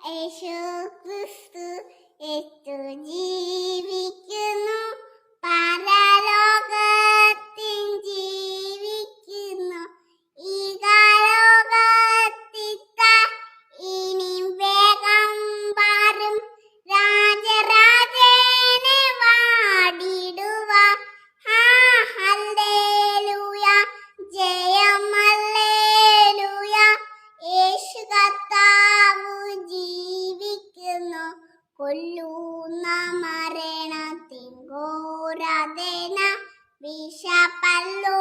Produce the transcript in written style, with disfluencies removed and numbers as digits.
യേശു ക്രിസ്തു യേശു ജീവിക്കുന്നു, പരലോകത്തിൽ ജീവിക്കുന്നു. ഈ ലോകത്തിത്ത ഇനിയും വേഗം വരും രാജരാജനെ വാടിടുവാൻ. ഹല്ലേലൂയ, ജയം ഹല്ലേലൂയ. യേശു കർത്താവ് ജീവിക്കുന്നു, കൊല്ലുന്ന മരണത്തിൻ ഘോരവേദന വിഷപ്പല്ലു